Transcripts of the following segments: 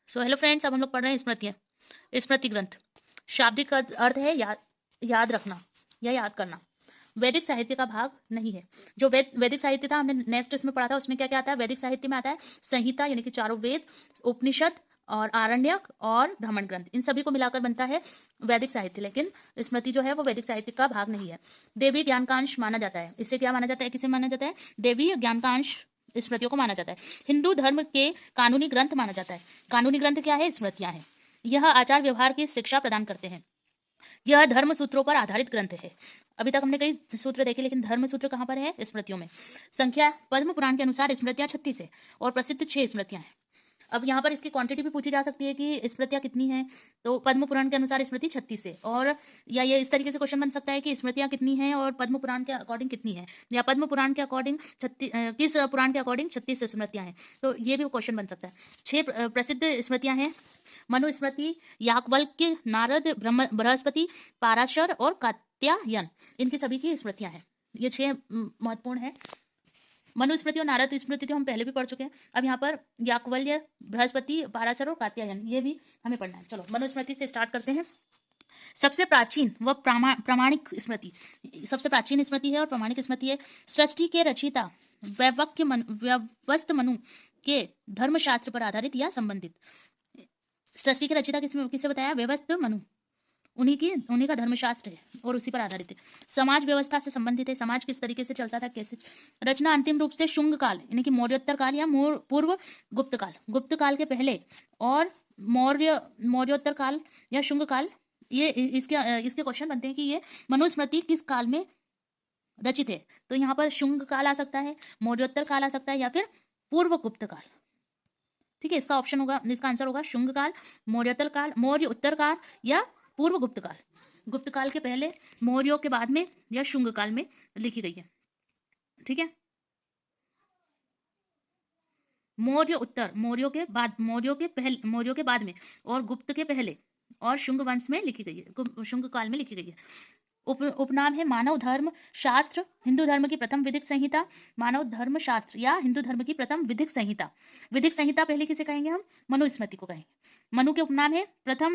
So hello friends, अब हम लोग पढ़ रहे हैं स्मृतियाँ। स्मृति ग्रंथ शाब्दिक अर्थ है याद रखना या याद करना। वैदिक साहित्य का भाग नहीं है। जो वैदिक साहित्य था, हमने नेक्स्ट इसमें पढ़ा था, उसमें क्या क्या आता है। वैदिक साहित्य में आता है संहिता यानी कि चारों वेद, उपनिषद और आरण्यक और ब्राह्मण ग्रंथ, इन सभी को मिलाकर बनता है वैदिक साहित्य। लेकिन स्मृति जो है वो वैदिक साहित्य का भाग नहीं है। देवी ज्ञान का अंश माना जाता है। इससे क्या माना जाता है, किसे माना जाता है? देवी ज्ञान का अंश स्मृतियों को माना जाता है। हिंदू धर्म के कानूनी ग्रंथ माना जाता है। कानूनी ग्रंथ क्या है? स्मृतियां हैं। यह आचार व्यवहार की शिक्षा प्रदान करते हैं। यह धर्म सूत्रों पर आधारित ग्रंथ है। अभी तक हमने कई सूत्र देखे, लेकिन धर्म सूत्र कहाँ पर है? स्मृतियों में। संख्या पद्म पुराण के अनुसार स्मृतियां 36 है और प्रसिद्ध 6 स्मृतियां हैं। अब यहाँ पर इसकी क्वांटिटी भी पूछी जा सकती है कि स्मृतियां कितनी हैं। तो पद्म पुराण के अनुसार स्मृति 36 है, और या ये इस तरीके से क्वेश्चन बन सकता है कि स्मृतियां कितनी हैं और पद्म पुराण के अकॉर्डिंग कितनी है, या पद्म पुराण के अकॉर्डिंग किस पुराण के अकॉर्डिंग 36 स्मृतियां हैं। तो ये भी क्वेश्चन बन सकता है। 6 प्रसिद्ध स्मृतियां हैं: मनुस्मृति, याज्ञवल्क्य, नारद, बृहस्पति, पाराशर और कात्यायन। इनकी सभी की स्मृतियां हैं। ये 6 महत्वपूर्ण है। मनुस्मृति और नारद स्मृति तो हम पहले भी पढ़ चुके हैं। अब यहाँ पर याज्ञवल्क्य, बृहस्पति, पाराशर और कात्यायन, ये भी हमें पढ़ना है। चलो मनुस्मृति से स्टार्ट करते हैं। सबसे प्राचीन व प्रामाणिक स्मृति, सबसे प्राचीन स्मृति है और प्रामाणिक स्मृति है। सृष्टि के रचयिता व्यवस्त मनु के धर्मशास्त्र पर आधारित या संबंधित। सृष्टि के रचयिता किसे बताया? व्यवस्त मनु। उन्हीं का धर्मशास्त्र है और उसी पर आधारित है। समाज व्यवस्था से संबंधित है। समाज किस तरीके से चलता था, कैसे। रचना अंतिम रूप से शुंग काल यानी कि मौर्योत्तर काल या पूर्व गुप्त काल, गुप्त काल के पहले, और मौर्योत्तर काल या शुंग काल। ये इसके क्वेश्चन बनते हैं कि ये मनुस्मृति किस काल में रचित है। तो यहाँ पर शुंग काल आ सकता है, मौर्योत्तर काल आ सकता है, या फिर पूर्व गुप्त काल। ठीक है, इसका ऑप्शन होगा, इसका आंसर होगा शुंग काल, मौर्योत्तर काल, मौर्य उत्तर काल या पूर्व गुप्त काल। गुप्त काल के पहले, मौर्यों के बाद में, या शुंग काल में लिखी गई है। ठीक है, मौर्य उत्तर, मौर्यों के बाद, मौर्यों के बाद में, और गुप्त के पहले, और शुंग वंश में लिखी गई है, शुंग काल में लिखी गई है। उपनाम है मानव धर्म शास्त्र, हिंदू धर्म की प्रथम विधिक संहिता। मानव धर्म शास्त्र या हिंदू धर्म की प्रथम विधिक संहिता। विधिक संहिता पहले किसे कहेंगे हम? मनुस्मृति को कहेंगे। मनु के उपनाम है प्रथम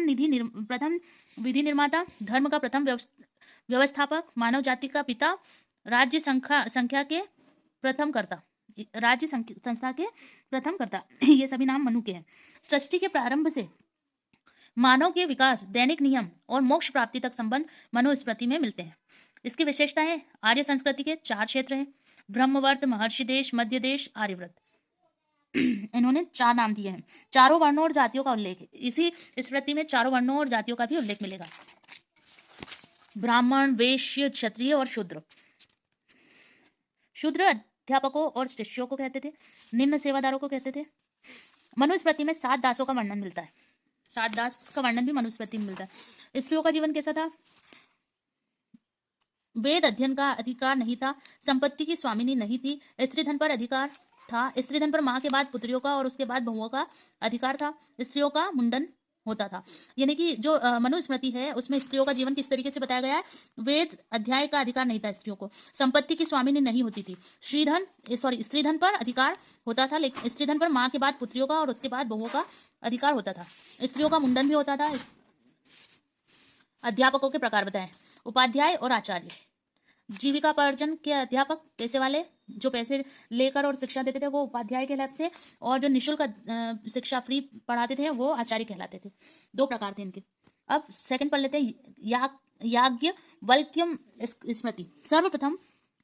विधि निर्माता, धर्म का प्रथम व्यवस्थापक, मानव जाति का पिता, राज्य संख्या के प्रथम कर्ता, राज्य संस्था के प्रथम कर्ता। ये सभी नाम मनु के हैं। सृष्टि के प्रारंभ से मानव के विकास, दैनिक नियम और मोक्ष प्राप्ति तक संबंध मनुस्मृति में मिलते हैं। इसकी विशेषता है आर्य संस्कृति के 4 क्षेत्र हैं: ब्रह्मवर्त, महर्षि देश, मध्य देश, आर्यव्रत। इन्होंने 4 नाम दिए हैं। चारों वर्णों और जातियों का उल्लेख है। इसी स्मृति में चारों वर्णों और जातियों का भी उल्लेख मिलेगा: ब्राह्मण, वैश्य, क्षत्रिय और शूद्र। शूद्र अध्यापकों और शिष्यों को कहते थे, निम्न सेवादारों को कहते थे। मनुस्मृति में 7 दासों का वर्णन मिलता है। 7 दास का वर्णन भी मनुस्मृति में मिलता है। स्त्रियों का जीवन कैसा था? वेद अध्ययन का अधिकार नहीं था, संपत्ति की स्वामिनी नहीं थी, स्त्री धन पर अधिकार था। स्त्री धन पर मां के बाद पुत्रियों का और उसके बाद बहुओं का अधिकार था। स्त्रियों का मुंडन होता था। यानी कि जो मनुस्मृति है उसमें स्त्रियों का जीवन किस तरीके से बताया गया है। वेद अध्याय का अधिकार नहीं था स्त्रियों को, संपत्ति की स्वामिनी नहीं होती थी, स्त्री धन पर अधिकार होता था, लेकिन स्त्री धन पर मां के बाद पुत्रियों का और उसके बाद बहुओं का अधिकार होता था। स्त्रियों का मुंडन भी होता था। अध्यापकों के प्रकार बताएं: उपाध्याय और आचार्य। जीविकापार्जन के अध्यापक, पैसे वाले जो पैसे लेकर और शिक्षा देते थे वो उपाध्याय कहलाते थे, और जो निःशुल्क शिक्षा फ्री पढ़ाते थे वो आचार्य कहलाते थे। 2 प्रकार थे इनके। अब सेकंड पढ़ लेते हैं याज्ञवल्क्यम स्मृति। सर्वप्रथम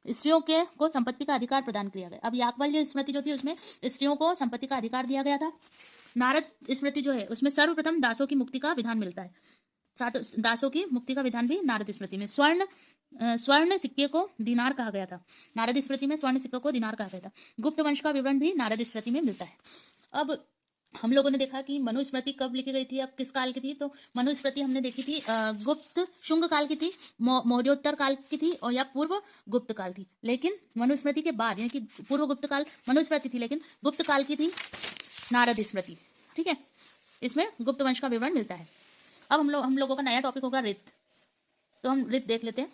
स्त्रियों को संपत्ति का अधिकार प्रदान किया गया। अब याज्ञवल्क्य स्मृति जो थी उसमें स्त्रियों को संपत्ति का अधिकार दिया गया था। नारद स्मृति जो है उसमें सर्वप्रथम दासों की मुक्ति का विधान मिलता है। दासों की मुक्ति का विधान भी नारद स्मृति में। स्वर्ण सिक्के को दिनार कहा गया था। नारद स्मृति में स्वर्ण सिक्के को दिनार कहा गया था। गुप्त वंश का विवरण भी नारद स्मृति में मिलता है। अब हम लोगों ने देखा कि मनुस्मृति कब लिखी गई थी, अब किस काल की थी। तो मनुस्मृति हमने देखी थी गुप्त शुंग काल की थी, मौर्योत्तर काल की थी, और या पूर्व गुप्त काल थी। लेकिन मनुस्मृति के बाद यानी कि पूर्व गुप्त काल मनुस्मृति थी, लेकिन गुप्त काल की थी नारद स्मृति। ठीक है, इसमें गुप्त वंश का विवरण मिलता है। अब हम लोगों का नया टॉपिक होगा ऋत। तो हम ऋत देख लेते हैं।